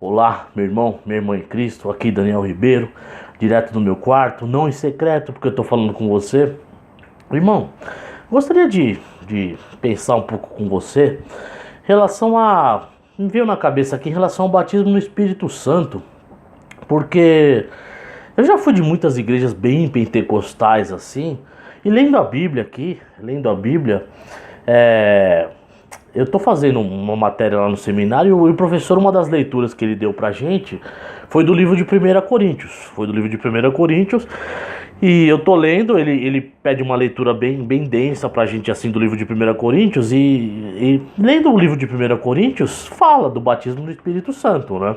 Olá, meu irmão, minha irmã em Cristo, aqui Daniel Ribeiro, direto do meu quarto, não em secreto, porque eu tô falando com você. Irmão, gostaria de pensar um pouco com você em relação a. Me veio na cabeça aqui em relação ao batismo no Espírito Santo, porque eu já fui de muitas igrejas bem pentecostais assim, e lendo a Bíblia aqui, lendo a Bíblia, é, eu tô fazendo uma matéria lá no seminário e o professor, uma das leituras que ele deu pra gente foi do livro de 1 Coríntios. Foi do livro de 1 Coríntios. E eu tô lendo, ele pede uma leitura bem densa pra gente, assim, do livro de 1 Coríntios. E lendo o livro de 1 Coríntios, fala do batismo do Espírito Santo, né?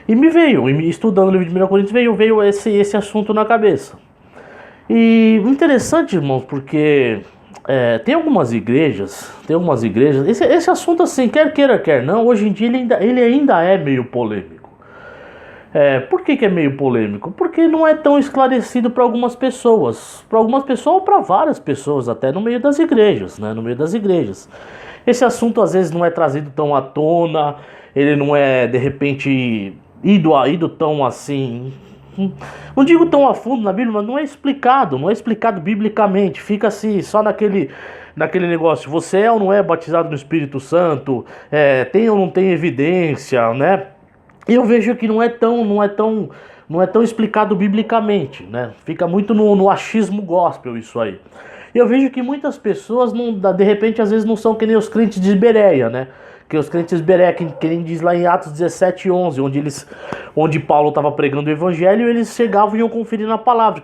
E me veio, estudando o livro de 1 Coríntios, veio esse assunto na cabeça. E interessante, irmãos, porque tem algumas igrejas, esse assunto assim, quer queira, quer não, hoje em dia ele ainda é meio polêmico. Por que é meio polêmico? Porque não é tão esclarecido para algumas pessoas ou para várias pessoas até no meio das igrejas, né? No meio das igrejas. Esse assunto às vezes não é trazido tão à tona, ele não é de repente ido tão assim, não digo tão a fundo na Bíblia, mas não é explicado biblicamente, fica assim, só naquele negócio, você é ou não é batizado no Espírito Santo, tem ou não tem evidência, né? E eu vejo que não é tão explicado biblicamente, né? Fica muito no achismo gospel isso aí. E eu vejo que muitas pessoas, não, de repente, às vezes não são que nem os crentes de Bereia, né? Que os crentes de Bereia, que nem diz lá em Atos 17:11, onde Paulo estava pregando o evangelho, eles chegavam e iam conferir na palavra,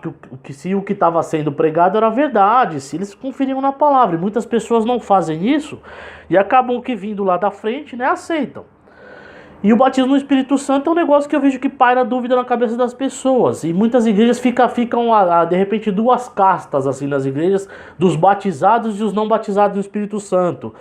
se o que estava sendo pregado era verdade, se eles conferiam na palavra. E muitas pessoas não fazem isso e acabam que vindo lá da frente, né, aceitam. E o batismo no Espírito Santo é um negócio que eu vejo que paira dúvida na cabeça das pessoas. E muitas igrejas ficam de repente, duas castas assim nas igrejas, dos batizados e os não batizados no Espírito Santo.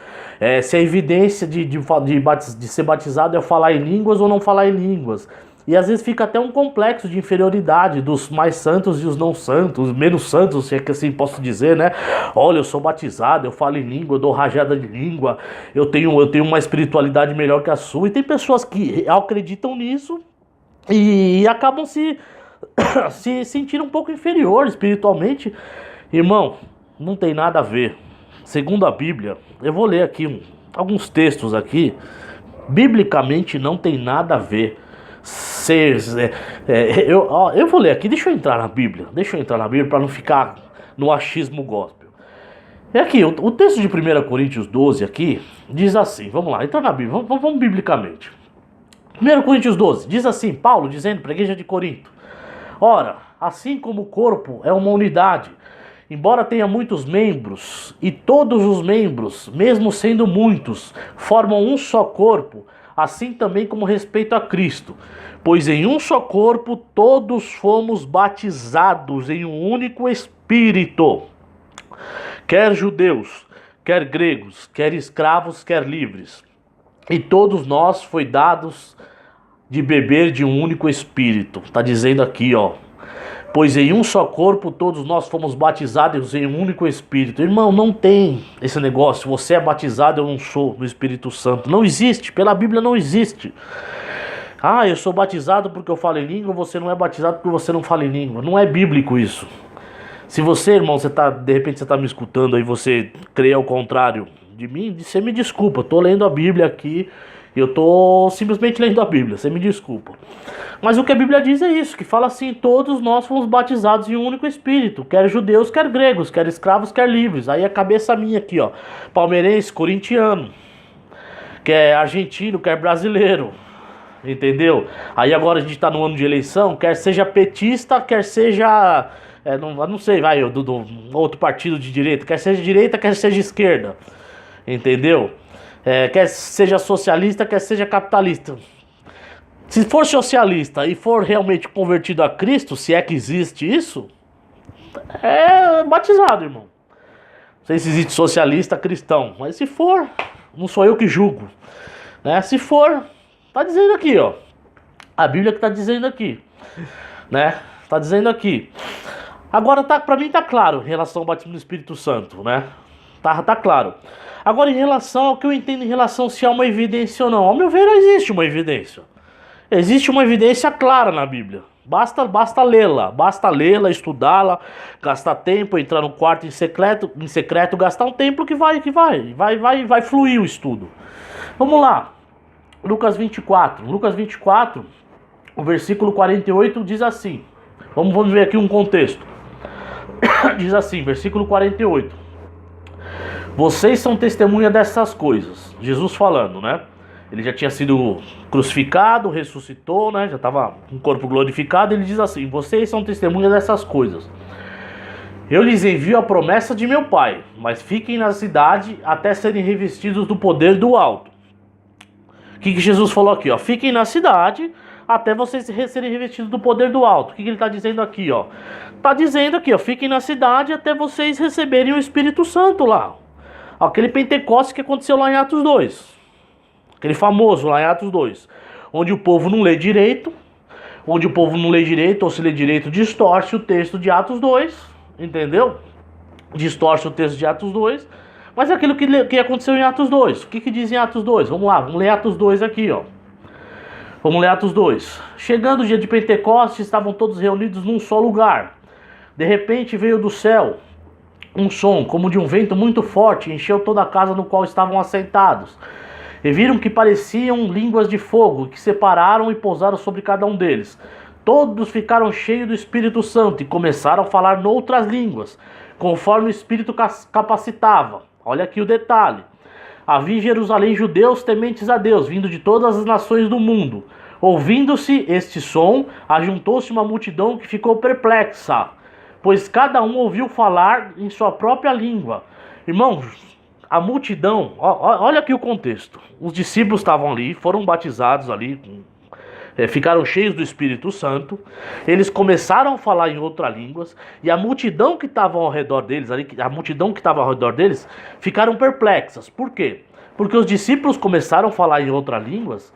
Se a evidência de ser batizado é falar em línguas ou não falar em línguas. E às vezes fica até um complexo de inferioridade dos mais santos e os não santos, menos santos, se é que assim posso dizer, né? Olha, eu sou batizado, eu falo em língua, eu dou rajada de língua, eu tenho uma espiritualidade melhor que a sua. E tem pessoas que acreditam nisso e acabam se sentindo um pouco inferior espiritualmente. Irmão, não tem nada a ver. Segundo a Bíblia, eu vou ler aqui alguns textos aqui, biblicamente não tem nada a ver. Eu vou ler aqui, deixa eu entrar na Bíblia para não ficar no achismo gospel. É aqui, o texto de 1 Coríntios 12 aqui diz assim, vamos lá, entra na Bíblia, vamos biblicamente. 1 Coríntios 12 diz assim, Paulo dizendo para a igreja de Corinto: ora, assim como o corpo é uma unidade, embora tenha muitos membros, e todos os membros, mesmo sendo muitos, formam um só corpo, assim também como respeito a Cristo. Pois em um só corpo todos fomos batizados em um único Espírito, quer judeus, quer gregos, quer escravos, quer livres. E todos nós foi dados de beber de um único Espírito. Está dizendo aqui, ó. Pois em um só corpo todos nós fomos batizados em um único Espírito. Irmão, não tem esse negócio, você é batizado, eu não sou, no Espírito Santo. Não existe, pela Bíblia não existe. Ah, eu sou batizado porque eu falo em língua, você não é batizado porque você não fala em língua. Não é bíblico isso. Se você, irmão, de repente você está me escutando aí, você crê ao contrário de mim, você me desculpa, eu tô lendo a Bíblia aqui. Eu tô simplesmente lendo a Bíblia, você me desculpa. Mas o que a Bíblia diz é isso, que fala assim, todos nós fomos batizados em um único Espírito, quer judeus, quer gregos, quer escravos, quer livres. Aí a cabeça minha aqui, ó, palmeirense, corintiano, quer argentino, quer brasileiro, entendeu? Aí agora a gente tá no ano de eleição, quer seja petista, quer seja, não sei, do outro partido de direita, quer seja esquerda, entendeu? Quer seja socialista, quer seja capitalista. Se for socialista e for realmente convertido a Cristo, se é que existe isso, é batizado, irmão. Não sei se existe socialista cristão, mas se for, não sou eu que julgo, né? Se for, tá dizendo aqui, ó. A Bíblia que tá dizendo aqui, né? Tá dizendo aqui. Agora, pra mim tá claro em relação ao batismo do Espírito Santo, né? Tá claro. Agora, em relação ao que eu entendo em relação se há uma evidência ou não, ao meu ver, existe uma evidência. Existe uma evidência clara na Bíblia. Basta lê-la, estudá-la, gastar tempo, entrar no quarto em secreto, gastar um tempo que vai fluir o estudo. Vamos lá. Lucas 24, o versículo 48 diz assim. Vamos ver aqui um contexto. Diz assim, versículo 48. Vocês são testemunha dessas coisas. Jesus falando, né? Ele já tinha sido crucificado, ressuscitou, né? Já estava com o corpo glorificado. Ele diz assim: vocês são testemunhas dessas coisas. Eu lhes envio a promessa de meu Pai, mas fiquem na cidade até serem revestidos do poder do alto. O que Jesus falou aqui? Ó? Fiquem na cidade até vocês serem revestidos do poder do alto. O que ele está dizendo aqui? Está dizendo aqui, ó, fiquem na cidade até vocês receberem o Espírito Santo lá. Aquele Pentecostes que aconteceu lá em Atos 2. Aquele famoso lá em Atos 2. Onde o povo não lê direito. Ou se lê direito, distorce o texto de Atos 2. Entendeu? Distorce o texto de Atos 2. Mas é aquilo que aconteceu em Atos 2. O que diz em Atos 2? Vamos lá, vamos ler Atos 2 aqui, ó. Vamos ler Atos 2. Chegando o dia de Pentecostes, estavam todos reunidos num só lugar. De repente veio do céu um som, como de um vento muito forte, encheu toda a casa no qual estavam assentados. E viram que pareciam línguas de fogo, que separaram e pousaram sobre cada um deles. Todos ficaram cheios do Espírito Santo e começaram a falar noutras línguas, conforme o Espírito capacitava. Olha aqui o detalhe. Havia em Jerusalém judeus tementes a Deus, vindo de todas as nações do mundo. Ouvindo-se este som, ajuntou-se uma multidão que ficou perplexa, pois cada um ouviu falar em sua própria língua. Irmãos, a multidão, olha aqui o contexto. Os discípulos estavam ali, foram batizados ali, ficaram cheios do Espírito Santo. Eles começaram a falar em outras línguas, e a multidão que estava ao redor deles ficaram perplexas. Por quê? Porque os discípulos começaram a falar em outras línguas,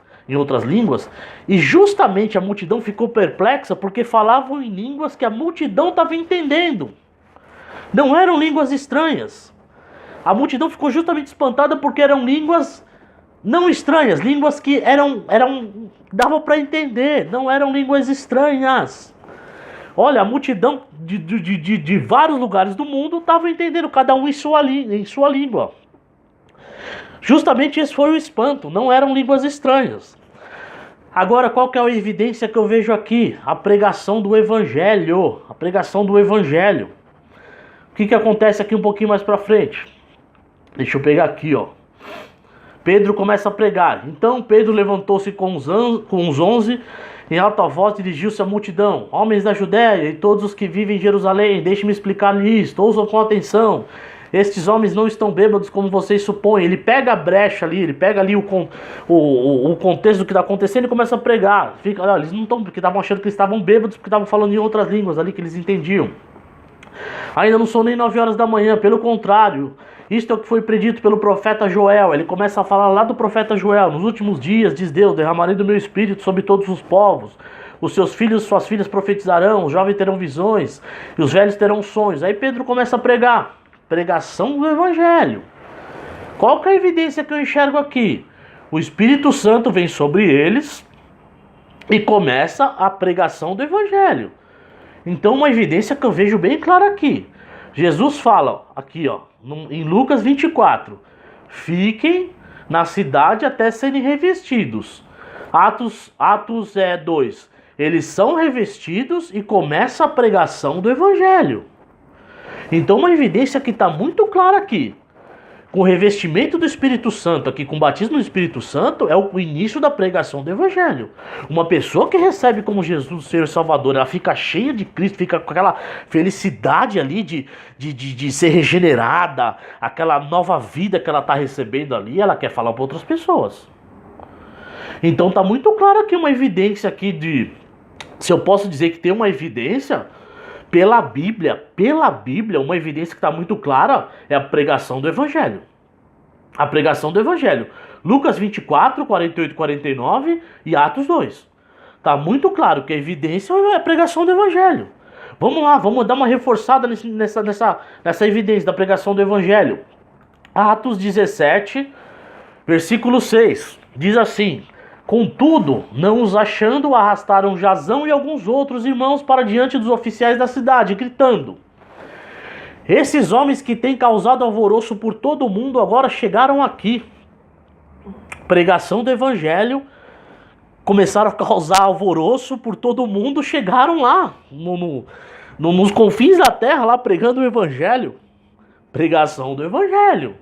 e justamente a multidão ficou perplexa porque falavam em línguas que a multidão estava entendendo. Não eram línguas estranhas. A multidão ficou justamente espantada porque eram línguas não estranhas, línguas que dava para entender, não eram línguas estranhas. Olha, a multidão de vários lugares do mundo estava entendendo, cada um em sua língua. Justamente esse foi o espanto, não eram línguas estranhas. Agora, qual que é a evidência que eu vejo aqui? A pregação do Evangelho. A pregação do Evangelho. O que acontece aqui um pouquinho mais para frente? Deixa eu pegar aqui, ó. Pedro começa a pregar. Então Pedro levantou-se com os 11, em alta voz dirigiu-se à multidão. Homens da Judéia e todos os que vivem em Jerusalém, deixe-me explicar-lhes isto, ouçam com atenção. Estes homens não estão bêbados como vocês supõem. Ele pega a brecha ali, ele pega ali o contexto do que está acontecendo e começa a pregar. Olha, eles não estão, porque estavam achando que eles estavam bêbados, porque estavam falando em outras línguas ali que eles entendiam. Ainda não são nem 9 horas da manhã, pelo contrário. Isto é o que foi predito pelo profeta Joel. Ele começa a falar lá do profeta Joel. Nos últimos dias, diz Deus, derramarei do meu espírito sobre todos os povos. Os seus filhos e suas filhas profetizarão, os jovens terão visões e os velhos terão sonhos. Aí Pedro começa a pregar. Pregação do Evangelho. Qual que é a evidência que eu enxergo aqui? O Espírito Santo vem sobre eles e começa a pregação do Evangelho. Então, uma evidência que eu vejo bem clara aqui. Jesus fala aqui, ó, em Lucas 24: fiquem na cidade até serem revestidos. Atos 2. Eles são revestidos e começa a pregação do Evangelho. Então, uma evidência que está muito clara aqui. Com o revestimento do Espírito Santo, aqui com o batismo do Espírito Santo, é o início da pregação do Evangelho. Uma pessoa que recebe como Jesus, Senhor e Salvador, ela fica cheia de Cristo, fica com aquela felicidade ali de ser regenerada, aquela nova vida que ela está recebendo ali, ela quer falar para outras pessoas. Então está muito claro aqui uma evidência aqui se eu posso dizer que tem uma evidência, pela Bíblia, uma evidência que está muito clara é a pregação do Evangelho. A pregação do Evangelho. Lucas 24, 48 e 49 e Atos 2. Está muito claro que a evidência é a pregação do Evangelho. Vamos lá, vamos dar uma reforçada nessa evidência da pregação do Evangelho. Atos 17, versículo 6, diz assim: contudo, não os achando, arrastaram Jasão e alguns outros irmãos para diante dos oficiais da cidade, gritando: esses homens que têm causado alvoroço por todo o mundo agora chegaram aqui. Pregação do evangelho, começaram a causar alvoroço por todo o mundo, chegaram lá, nos confins da terra, lá pregando o evangelho. Pregação do evangelho.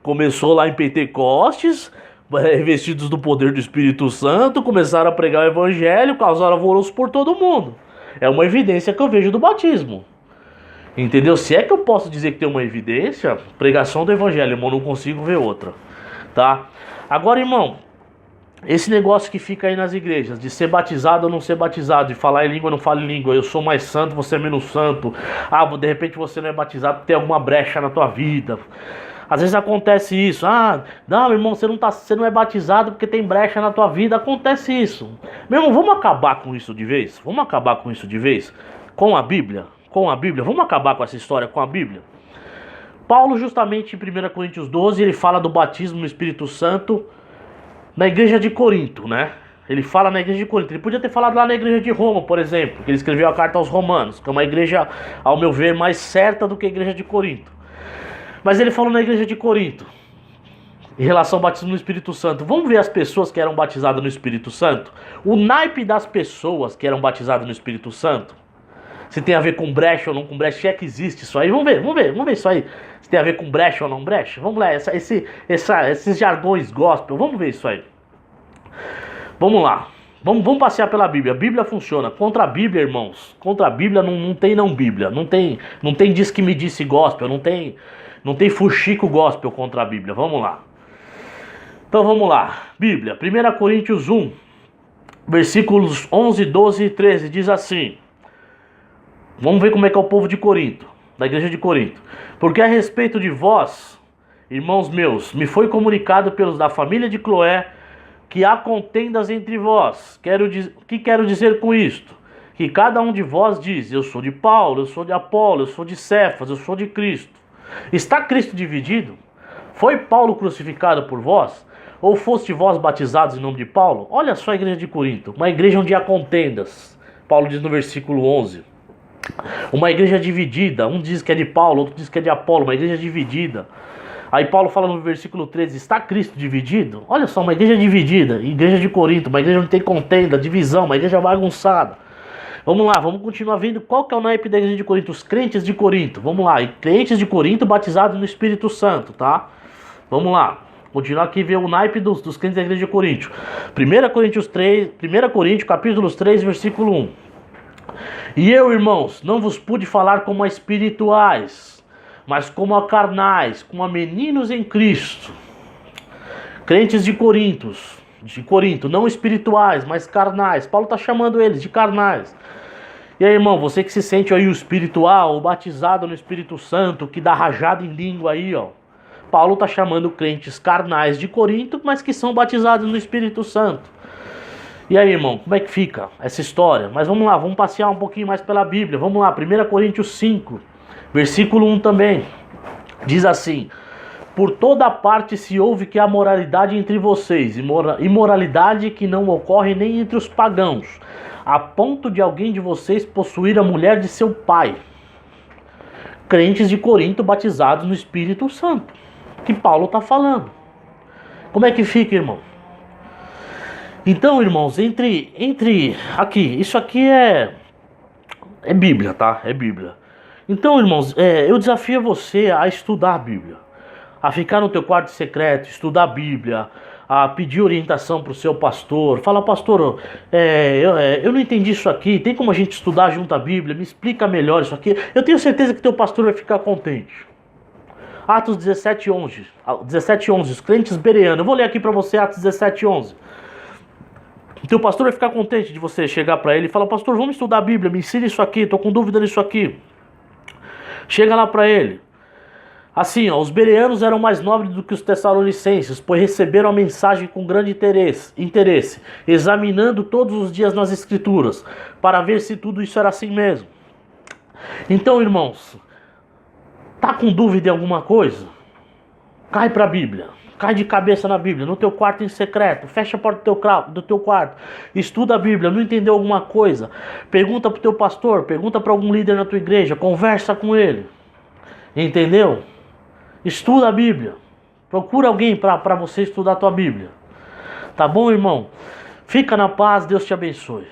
Começou lá em Pentecostes, revestidos do poder do Espírito Santo, começaram a pregar o evangelho, causaram alvoroço por todo mundo. É uma evidência que eu vejo do batismo. Entendeu? Se é que eu posso dizer que tem uma evidência, pregação do evangelho, irmão, não consigo ver outra. Tá? Agora, irmão, esse negócio que fica aí nas igrejas, de ser batizado ou não ser batizado, de falar em língua ou não falar em língua, eu sou mais santo, você é menos santo, de repente você não é batizado, tem alguma brecha na tua vida. Às vezes acontece isso, não, meu irmão, você não é batizado porque tem brecha na tua vida, acontece isso. Meu irmão, vamos acabar com isso de vez? Vamos acabar com isso de vez? Com a Bíblia? Vamos acabar com essa história com a Bíblia? Paulo, justamente em 1 Coríntios 12, ele fala do batismo no Espírito Santo na igreja de Corinto, né? Ele fala na igreja de Corinto. Ele podia ter falado lá na igreja de Roma, por exemplo, que ele escreveu a carta aos Romanos, que é uma igreja, ao meu ver, mais certa do que a igreja de Corinto. Mas ele falou na igreja de Corinto, em relação ao batismo no Espírito Santo. Vamos ver as pessoas que eram batizadas no Espírito Santo? O naipe das pessoas que eram batizadas no Espírito Santo. Se tem a ver com brecha ou não com brecha, se é que existe isso aí. Vamos ver isso aí. Se tem a ver com brecha ou não brecha. Vamos lá, esses jargões gospel, vamos ver isso aí. Vamos lá. Vamos passear pela Bíblia. A Bíblia funciona. Contra a Bíblia, irmãos. Contra a Bíblia não tem não Bíblia. Não tem diz que me disse gospel. Não tem fuxico gospel contra a Bíblia. Vamos lá. Então vamos lá. Bíblia, 1 Coríntios 1, versículos 11, 12 e 13, diz assim. Vamos ver como é que é o povo de Corinto, da igreja de Corinto. Porque a respeito de vós, irmãos meus, me foi comunicado pelos da família de Cloé que há contendas entre vós. O que quero dizer com isto? Que cada um de vós diz: eu sou de Paulo, eu sou de Apolo, eu sou de Cefas, eu sou de Cristo. Está Cristo dividido? Foi Paulo crucificado por vós? Ou foste vós batizados em nome de Paulo? Olha só a igreja de Corinto, uma igreja onde há contendas. Paulo diz no versículo 11. Uma igreja dividida, um diz que é de Paulo, outro diz que é de Apolo, uma igreja dividida. Aí Paulo fala no versículo 13, está Cristo dividido? Olha só, uma igreja dividida, igreja de Corinto, uma igreja onde tem contenda, divisão, uma igreja bagunçada. Vamos lá, vamos continuar vendo qual que é o naipe da igreja de Corinto, os crentes de Corinto. Vamos lá, e crentes de Corinto batizados no Espírito Santo, tá? Vamos lá, continuar aqui e ver o naipe dos crentes da igreja de Corinto. 1 Coríntios, capítulo 3, versículo 1. E eu, irmãos, não vos pude falar como a espirituais, mas como a carnais, como a meninos em Cristo. Crentes de Corinto, não espirituais, mas carnais. Paulo está chamando eles de carnais. E aí, irmão, você que se sente aí o espiritual, o batizado no Espírito Santo, que dá rajada em língua aí, ó. Paulo está chamando crentes carnais de Corinto, mas que são batizados no Espírito Santo. E aí, irmão, como é que fica essa história? Mas vamos lá, vamos passear um pouquinho mais pela Bíblia. Vamos lá, 1 Coríntios 5, versículo 1 também. Diz assim: por toda parte se ouve que há moralidade entre vocês, imoralidade que não ocorre nem entre os pagãos, a ponto de alguém de vocês possuir a mulher de seu pai. Crentes de Corinto batizados no Espírito Santo, que Paulo está falando. Como é que fica, irmão? Então, irmãos, aqui, isso aqui é Bíblia, tá? É Bíblia. Então, irmãos, eu desafio você a estudar a Bíblia, a ficar no teu quarto secreto, estudar a Bíblia, a pedir orientação para o seu pastor. Fala, pastor, eu não entendi isso aqui, tem como a gente estudar junto a Bíblia? Me explica melhor isso aqui. Eu tenho certeza que teu pastor vai ficar contente. Atos 17:11, os crentes bereanos. Eu vou ler aqui para você Atos 17:11. Teu pastor vai ficar contente de você chegar para ele e falar: pastor, vamos estudar a Bíblia, me ensina isso aqui, estou com dúvida nisso aqui. Chega lá para ele. Assim, ó, os bereanos eram mais nobres do que os tessalonicenses, pois receberam a mensagem com grande interesse, examinando todos os dias nas escrituras, para ver se tudo isso era assim mesmo. Então, irmãos, tá com dúvida em alguma coisa? Cai pra Bíblia. Cai de cabeça na Bíblia, no teu quarto em secreto. Fecha a porta do teu quarto. Estuda a Bíblia. Não entendeu alguma coisa? Pergunta pro teu pastor. Pergunta para algum líder na tua igreja. Conversa com ele. Entendeu? Estuda a Bíblia. Procura alguém para você estudar a tua Bíblia. Tá bom, irmão? Fica na paz. Deus te abençoe.